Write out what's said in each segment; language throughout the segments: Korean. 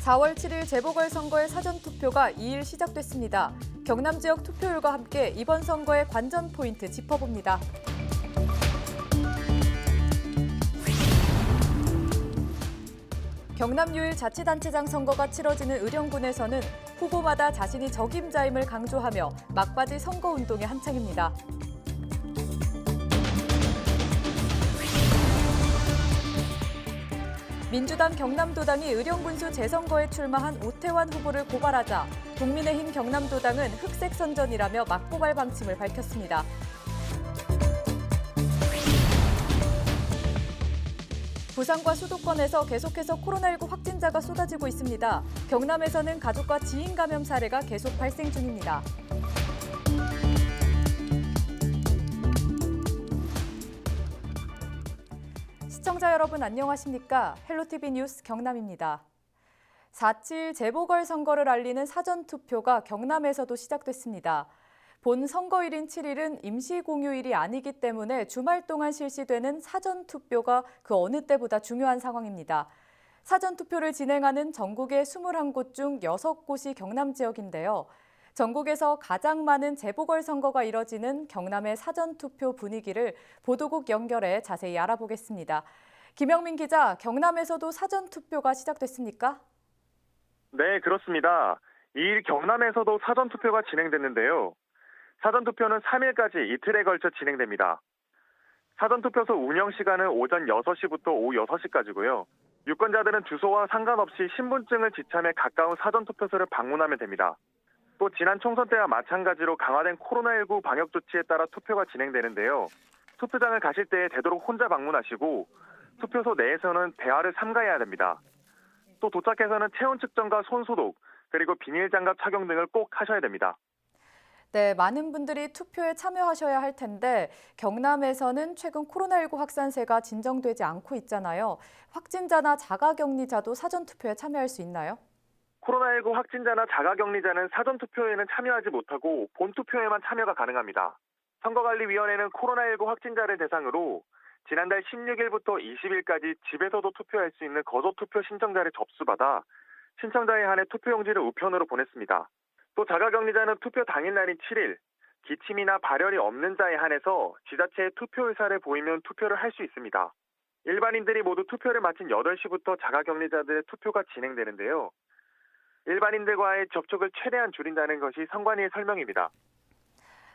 4월 7일 재보궐선거의 사전투표가 2일 시작됐습니다. 경남 지역 투표율과 함께 이번 선거의 관전 포인트 짚어봅니다. 경남 유일 자치단체장 선거가 치러지는 의령군에서는 후보마다 자신이 적임자임을 강조하며 막바지 선거운동에 한창입니다. 민주당 경남도당이 의령군수 재선거에 출마한 오태환 후보를 고발하자 국민의힘 경남도당은 흑색 선전이라며 맞고발 방침을 밝혔습니다. 부산과 수도권에서 계속해서 코로나19 확진자가 쏟아지고 있습니다. 경남에서는 가족과 지인 감염 사례가 계속 발생 중입니다. 시청자 여러분 안녕하십니까? 헬로티비 뉴스 경남입니다. 4.7 재보궐선거를 알리는 사전투표가 경남에서도 시작됐습니다. 본 선거일인 7일은 임시공휴일이 아니기 때문에 주말 동안 실시되는 사전투표가 그 어느 때보다 중요한 상황입니다. 사전투표를 진행하는 전국의 21곳 중 6곳이 경남 지역인데요. 전국에서 가장 많은 재보궐선거가 이뤄지는 경남의 사전투표 분위기를 보도국 연결해 자세히 알아보겠습니다. 김영민 기자, 경남에서도 사전투표가 시작됐습니까? 네, 그렇습니다. 2일 경남에서도 사전투표가 진행됐는데요. 사전투표는 3일까지 이틀에 걸쳐 진행됩니다. 사전투표소 운영 시간은 오전 6시부터 오후 6시까지고요. 유권자들은 주소와 상관없이 신분증을 지참해 가까운 사전투표소를 방문하면 됩니다. 또 지난 총선 때와 마찬가지로 강화된 코로나19 방역 조치에 따라 투표가 진행되는데요. 투표장을 가실 때 되도록 혼자 방문하시고 투표소 내에서는 대화를 삼가해야 됩니다. 또 도착해서는 체온 측정과 손 소독, 그리고 비닐장갑 착용 등을 꼭 하셔야 됩니다. 네, 많은 분들이 투표에 참여하셔야 할 텐데 경남에서는 최근 코로나19 확산세가 진정되지 않고 있잖아요. 확진자나 자가격리자도 사전투표에 참여할 수 있나요? 코로나19 확진자나 자가격리자는 사전투표에는 참여하지 못하고 본투표에만 참여가 가능합니다. 선거관리위원회는 코로나19 확진자를 대상으로 지난달 16일부터 20일까지 집에서도 투표할 수 있는 거소투표 신청자를 접수받아 신청자에 한해 투표용지를 우편으로 보냈습니다. 또 자가격리자는 투표 당일날인 7일, 기침이나 발열이 없는 자에 한해서 지자체에 투표 의사를 보이면 투표를 할 수 있습니다. 일반인들이 모두 투표를 마친 8시부터 자가격리자들의 투표가 진행되는데요. 일반인들과의 접촉을 최대한 줄인다는 것이 선관위의 설명입니다.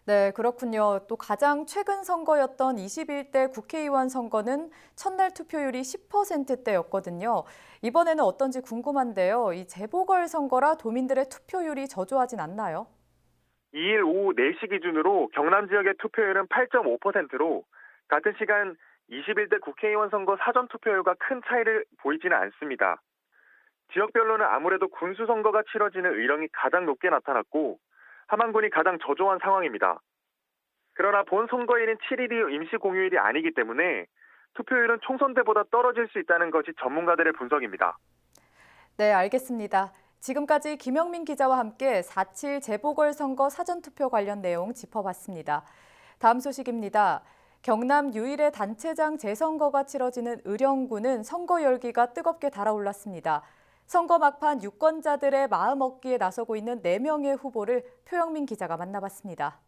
네, 그렇군요. 또 가장 최근 선거였던 21대 국회의원 선거는 첫날 투표율이 10%대였거든요. 이번에는 어떤지 궁금한데요. 이 재보궐선거라 도민들의 투표율이 저조하진 않나요? 2일 오후 4시 기준으로 경남 지역의 투표율은 8.5%로 같은 시간 21대 국회의원 선거 사전투표율과 큰 차이를 보이지는 않습니다. 지역별로는 아무래도 군수선거가 치러지는 의령이 가장 높게 나타났고 함안군이 가장 저조한 상황입니다. 그러나 본 선거일인 7일이 임시공휴일이 아니기 때문에 투표율은 총선 때보다 떨어질 수 있다는 것이 전문가들의 분석입니다. 네, 알겠습니다. 지금까지 김영민 기자와 함께 4.7 재보궐선거 사전투표 관련 내용 짚어봤습니다. 다음 소식입니다. 경남 유일의 단체장 재선거가 치러지는 의령군은 선거 열기가 뜨겁게 달아올랐습니다. 선거 막판 유권자들의 마음 얻기에 나서고 있는 4명의 후보를 표영민 기자가 만나봤습니다.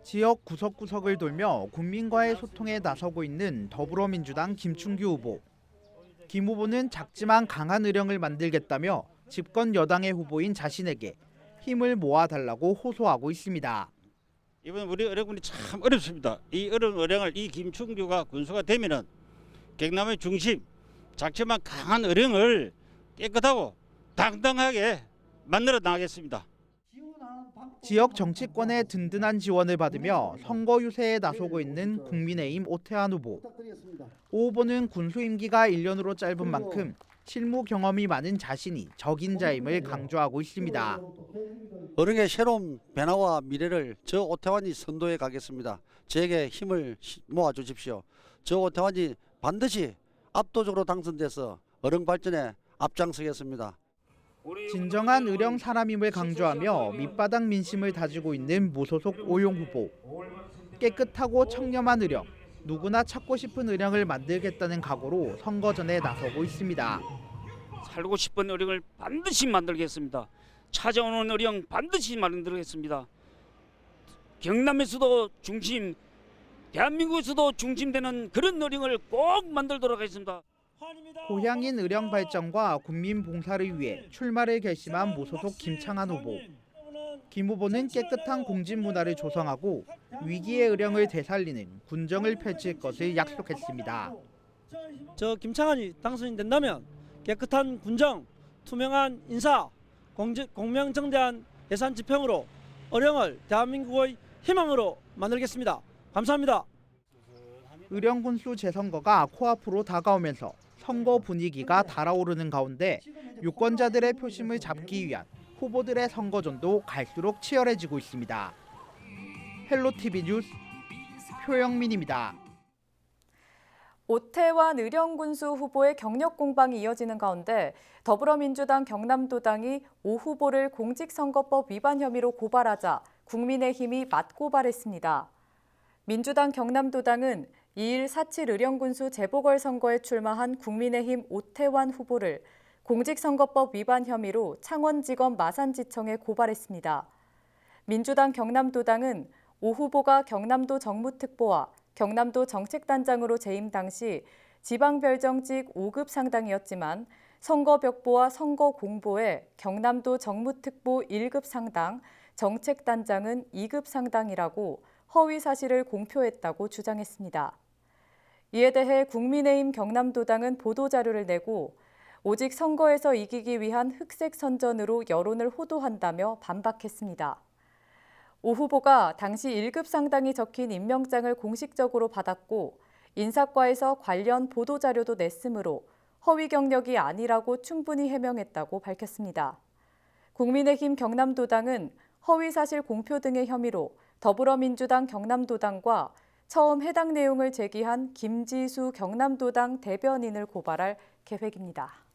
지역 구석구석을 돌며 국민과의 소통에 나서고 있는 더불어민주당 김충규 후보. 김 후보는 작지만 강한 의령을 만들겠다며 집권 여당의 후보인 자신에게 힘을 모아달라고 호소하고 있습니다. 이번 우리 의령군이 참 어렵습니다. 이 어려운 의령을 이 김충규가 군수가 되면은 경남의 중심, 작지만 강한 의령을 깨끗하고 당당하게 만들어 나가겠습니다. 지역 정치권의 든든한 지원을 받으며 선거 유세에 나서고 있는 국민의힘 오태환 후보. 오 후보는 군수 임기가 1년으로 짧은 만큼 실무 경험이 많은 자신이 적임자임을 강조하고 있습니다. 의령의 새로운 변화와 미래를 저 오태환이 선도해 가겠습니다. 저에게 힘을 모아 주십시오. 저 오태환이 반드시 압도적으로 당선돼서 의령 발전에 앞장서겠습니다. 진정한 의령 사람임을 강조하며 밑바닥 민심을 다지고 있는 무소속 오용 후보. 깨끗하고 청렴한 의령, 누구나 찾고 싶은 의령을 만들겠다는 각오로 선거전에 나서고 있습니다. 살고 싶은 어령을 반드시 만들겠습니다. 찾아오는 어령 반드시 만들겠습니다. 경남에서도 중심, 대한민국에서도 중심되는 그런 어령을 꼭 만들도록 하겠습니다. 고향인 의령 발전과 국민 봉사를 위해 출마를 결심한 무소속 김창한 후보. 김 후보는 깨끗한 공진 문화를 조성하고 위기의 의령을 되살리는 군정을 펼칠 것을 약속했습니다. 저 김창환이 당선이 된다면 깨끗한 군정, 투명한 인사, 공명정대한 예산 집행으로 의령을 대한민국의 희망으로 만들겠습니다. 감사합니다. 의령 군수 재선거가 코앞으로 다가오면서 선거 분위기가 달아오르는 가운데 유권자들의 표심을 잡기 위한 후보들의 선거전도 갈수록 치열해지고 있습니다. 헬로티비 뉴스 표영민입니다. 오태환 의령군수 후보의 경력 공방이 이어지는 가운데 더불어민주당 경남도당이 오 후보를 공직선거법 위반 혐의로 고발하자 국민의힘이 맞고발했습니다. 민주당 경남도당은 2일 4.7 의령군수 재보궐선거에 출마한 국민의힘 오태환 후보를 공직선거법 위반 혐의로 창원지검 마산지청에 고발했습니다. 민주당 경남도당은 오 후보가 경남도 정무특보와 경남도 정책단장으로 재임 당시 지방별정직 5급 상당이었지만 선거벽보와 선거 공보에 경남도 정무특보 1급 상당, 정책단장은 2급 상당이라고 허위 사실을 공표했다고 주장했습니다. 이에 대해 국민의힘 경남도당은 보도자료를 내고 오직 선거에서 이기기 위한 흑색 선전으로 여론을 호도한다며 반박했습니다. 오 후보가 당시 1급 상당이 적힌 임명장을 공식적으로 받았고 인사과에서 관련 보도자료도 냈으므로 허위 경력이 아니라고 충분히 해명했다고 밝혔습니다. 국민의힘 경남도당은 허위사실 공표 등의 혐의로 더불어민주당 경남도당과 처음 해당 내용을 제기한 김지수 경남도당 대변인을 고발할 계획입니다.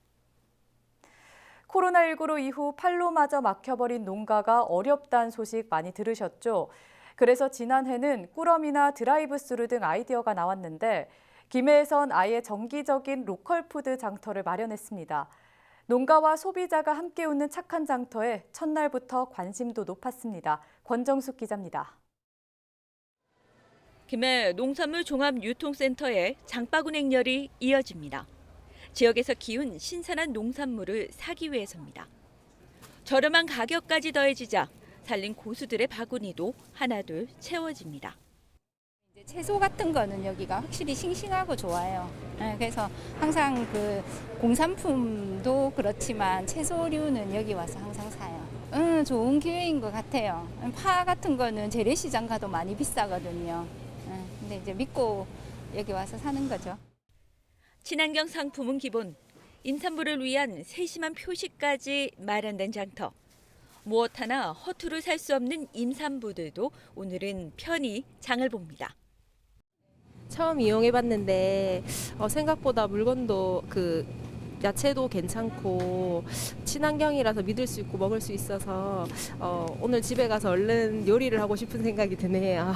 코로나19로 이후 팔로마저 막혀버린 농가가 어렵다는 소식 많이 들으셨죠? 그래서 지난해는 꾸러미나 드라이브스루 등 아이디어가 나왔는데 김해에선 아예 정기적인 로컬푸드 장터를 마련했습니다. 농가와 소비자가 함께 웃는 착한 장터에 첫날부터 관심도 높았습니다. 권정숙 기자입니다. 김해 농산물 종합유통센터에 장바구니 행렬이 이어집니다. 지역에서 키운 신선한 농산물을 사기 위해서입니다. 저렴한 가격까지 더해지자 살린 고수들의 바구니도 하나둘 채워집니다. 채소 같은 거는 여기가 확실히 싱싱하고 좋아요. 그래서 항상 그 공산품도 그렇지만 채소류는 여기 와서 항상 사요. 좋은 기회인 것 같아요. 파 같은 거는 재래시장 가도 많이 비싸거든요. 근데 이제 믿고 여기 와서 사는 거죠. 친환경 상품은 기본, 임산부를 위한 세심한 표시까지 마련된 장터. 무엇 하나 허투루 살 수 없는 임산부들도 오늘은 편히 장을 봅니다. 처음 이용해봤는데 생각보다 물건도 야채도 괜찮고 친환경이라서 믿을 수 있고 먹을 수 있어서 오늘 집에 가서 얼른 요리를 하고 싶은 생각이 드네요.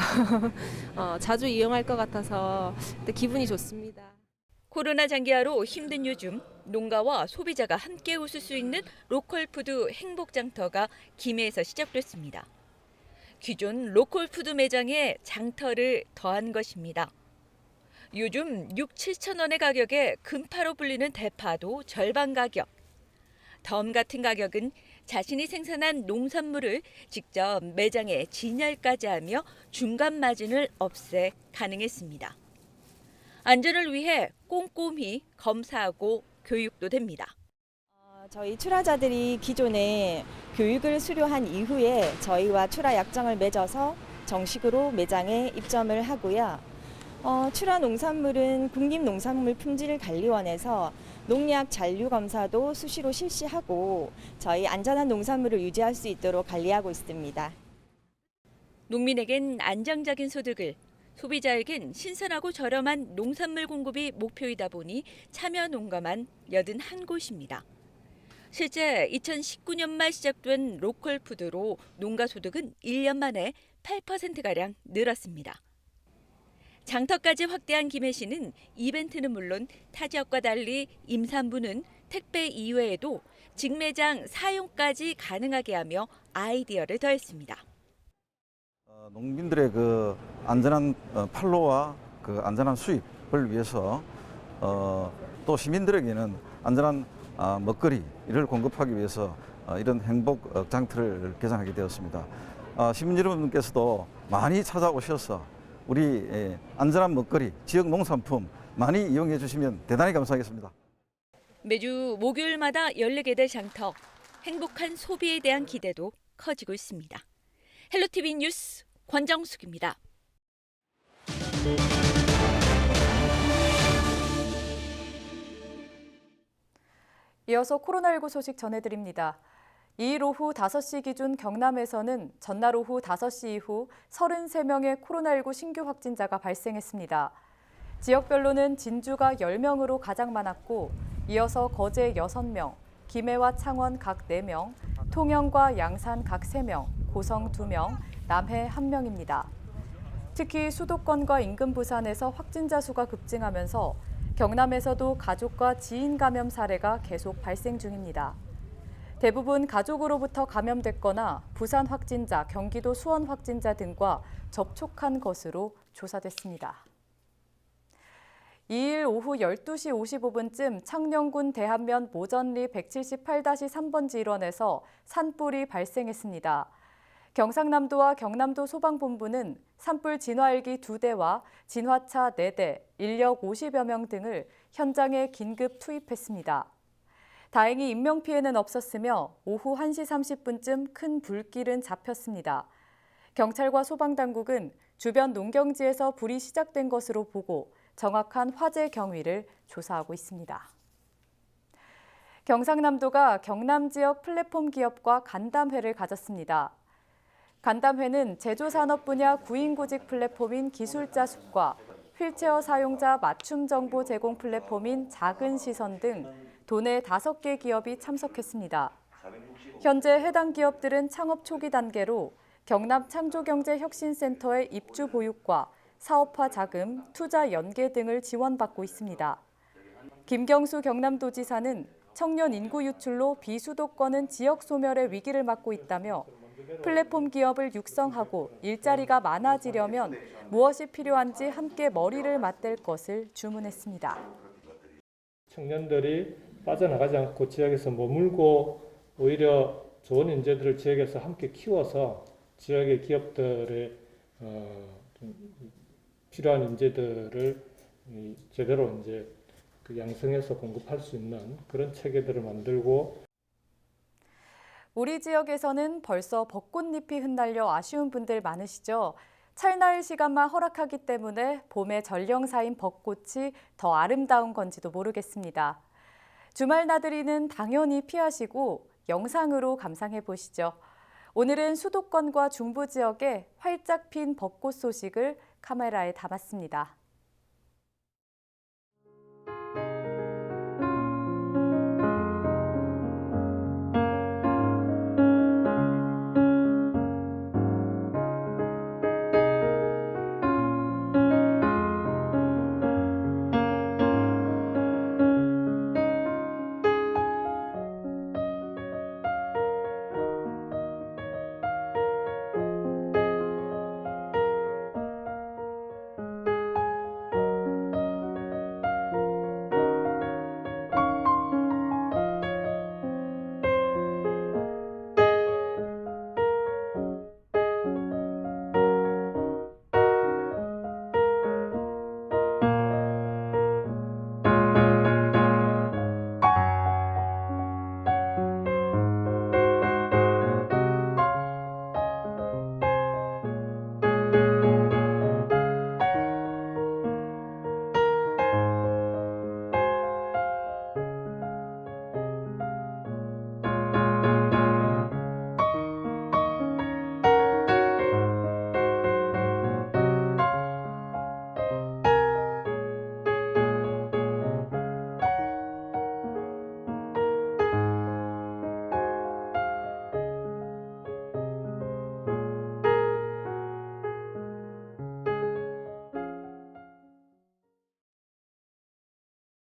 자주 이용할 것 같아서 기분이 좋습니다. 코로나 장기화로 힘든 요즘 농가와 소비자가 함께 웃을 수 있는 로컬푸드 행복장터가 김해에서 시작됐습니다. 기존 로컬푸드 매장에 장터를 더한 것입니다. 요즘 6, 7천 원의 가격에 금파로 불리는 대파도 절반 가격. 덤 같은 가격은 자신이 생산한 농산물을 직접 매장에 진열까지 하며 중간 마진을 없애 가능했습니다. 안전을 위해 꼼꼼히 검사하고 교육도 됩니다. 저희 출하자들이 기존에 교육을 수료한 이후에 저희와 출하 약정을 맺어서 정식으로 매장에 입점을 하고요. 출하 농산물은 국립농산물품질관리원에서 농약 잔류 검사도 수시로 실시하고 저희 안전한 농산물을 유지할 수 있도록 관리하고 있습니다. 농민에겐 안정적인 소득을, 소비자에겐 신선하고 저렴한 농산물 공급이 목표이다 보니 참여 농가만 81곳입니다. 실제 2019년 말 시작된 로컬푸드로 농가 소득은 1년 만에 8%가량 늘었습니다. 장터까지 확대한 김해시는 이벤트는 물론 타 지역과 달리 임산부는 택배 이외에도 직매장 사용까지 가능하게 하며 아이디어를 더했습니다. 농민들의 그 안전한 판로와 그 안전한 수입을 위해서 또 시민들에게는 안전한 먹거리를 공급하기 위해서 이런 행복 장터를 개장하게 되었습니다. 시민 여러분께서도 많이 찾아오셔서 우리 안전한 먹거리, 지역 농산품 많이 이용해 주시면 대단히 감사하겠습니다. 매주 목요일마다 열리게 될 장터, 행복한 소비에 대한 기대도 커지고 있습니다. 헬로티비 뉴스 권정숙입니다. 이어서 코로나19 소식 전해드립니다. 2일 오후 5시 기준 경남에서는 전날 오후 5시 이후 33명의 코로나19 신규 확진자가 발생했습니다. 지역별로는 진주가 10명으로 가장 많았고 이어서 거제 6명, 김해와 창원 각 4명, 통영과 양산 각 3명, 고성 2명, 남해 1명입니다. 특히 수도권과 인근 부산에서 확진자 수가 급증하면서 경남에서도 가족과 지인 감염 사례가 계속 발생 중입니다. 대부분 가족으로부터 감염됐거나 부산 확진자, 경기도 수원 확진자 등과 접촉한 것으로 조사됐습니다. 2일 오후 12시 55분쯤 창녕군 대한면 모전리 178-3번지 일원에서 산불이 발생했습니다. 경상남도와 경남도 소방본부는 산불 진화헬기 2대와 진화차 4대, 인력 50여 명 등을 현장에 긴급 투입했습니다. 다행히 인명피해는 없었으며 오후 1시 30분쯤 큰 불길은 잡혔습니다. 경찰과 소방당국은 주변 농경지에서 불이 시작된 것으로 보고 정확한 화재 경위를 조사하고 있습니다. 경상남도가 경남 지역 플랫폼 기업과 간담회를 가졌습니다. 간담회는 제조산업 분야 구인구직 플랫폼인 기술자숲과 휠체어 사용자 맞춤 정보 제공 플랫폼인 작은 시선 등 도내 5개 기업이 참석했습니다. 현재 해당 기업들은 창업 초기 단계로 경남 창조경제혁신센터의 입주 보육과 사업화 자금, 투자 연계 등을 지원받고 있습니다. 김경수 경남도지사는 청년 인구 유출로 비수도권은 지역 소멸의 위기를 맞고 있다며 플랫폼 기업을 육성하고 일자리가 많아지려면 무엇이 필요한지 함께 머리를 맞댈 것을 주문했습니다. 청년들이 빠져나가지 않고 지역에서 머물고 오히려 좋은 인재들을 지역에서 함께 키워서 지역의 기업들의 필요한 인재들을 제대로 이제 양성해서 공급할 수 있는 그런 체계들을 만들고. 우리 지역에서는 벌써 벚꽃잎이 흩날려 아쉬운 분들 많으시죠? 찰나의 시간만 허락하기 때문에 봄의 전령사인 벚꽃이 더 아름다운 건지도 모르겠습니다. 주말 나들이는 당연히 피하시고 영상으로 감상해 보시죠. 오늘은 수도권과 중부 지역에 활짝 핀 벚꽃 소식을 카메라에 담았습니다.